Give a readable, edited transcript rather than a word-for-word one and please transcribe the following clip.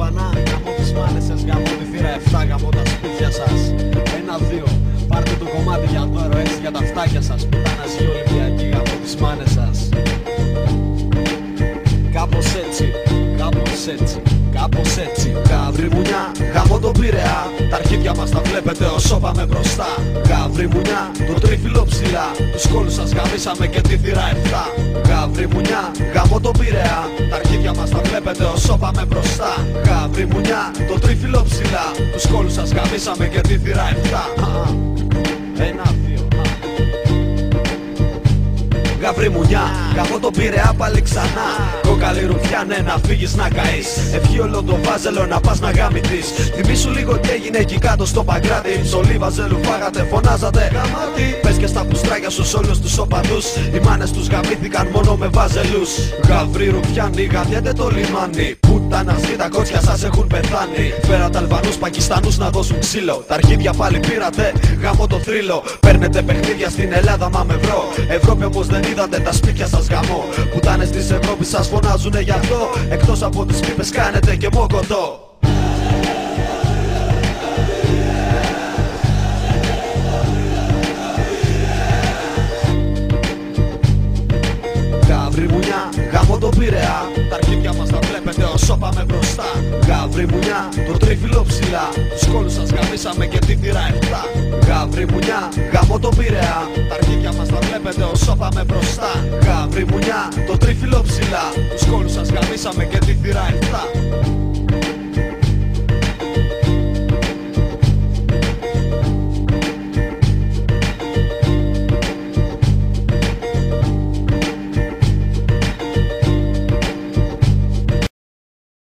κομπανά, γαμώ τις μάνες σας, γαμώ τη θύρα 7, γαμώ τα σπίτια σας. 1-2, πάρτε το κομμάτι για δώρο, έτσι για τα φτάκια σας. Πουτάνας γη Ολυμπιακή, γαμώ τις μάνες σας. Κάπως έτσι, κάπως έτσι, κάπως έτσι. Γαβρί μουνιά, γαμώ τον Πειραιά. Τα αρχίδια μας τα βλέπετε όσο πάμε μπροστά. Γαβρί μουνιά, το τρίφυλλο ψηλά. Τους κόλους σας γαμίσαμε και τη θύρα 7. Γαβρί μουνιά, γαμώ τον Πειραιά. Τα αρχίδια μας τα βλέπετε όσο πάμε μπροστά. Γαβρί μουνιά, το τρίφυλλο ψηλά. Τους κόλους σας γαμίσαμε και τη θύρα 7. 1-2. Γαβρί μουνιά, γαμώ τον Πειραιά πάλι ξανά. Κόκαλη ρουφιά, ναι, να φύγεις να καείς. Ευχή όλο το βάζελο να πας να γαμηθείς. Θυμήσου λίγο τι έγινε εκεί κάτω στο Παγκράτη. Ψωλή βαζέλου φάγατε, φωνάζατε γαμάτι. Πες και στα πουστράκια σου όλους τους οπαδούς. Οι μάνες τους γαμήθηκαν μόνο με βάζελους. Γαβρί ρουφιάνοι, γαδιέται το λιμάνι. Πουτάνας γη, τα κότσια σας έχουν πεθάνει. Φέρατε Αλβανούς, Πακιστανούς να δώσουν ξύλο. Τα αρχίδια πάλι πήρατε, γαμώ το θρύλο. Παίρνετε παιχνίδια στην Ελλάδα, μα με βρω. Ευρώπη όπως δεν είδατε, τα σπίτια σας γαμώ. Πουτάνες της Ευρώπης σας φωνάζουνε γι' αυτό. Εκτός από τις πίπες κάνετε και μόκοτο. Γαβρί μουνιά, γαμώ τον Πειραιά. Τα αρχίδια μας τα βλέπετε όσο πάμε μπροστά. Γαβρί μουνιά, το τρίφυλλο ψηλά. Τους κόλους σας γαμίσαμε και τη θύρα 7. Γαβρί μουνιά, γαμώ τον Πειραιά. Τα αρχίδια μας τα βλέπετε όσο πάμε μπροστά. Γαβρί μουνιά, το τρίφυλλο ψηλά. Τους κόλους σας γαμίσαμε και τη θύρα 7.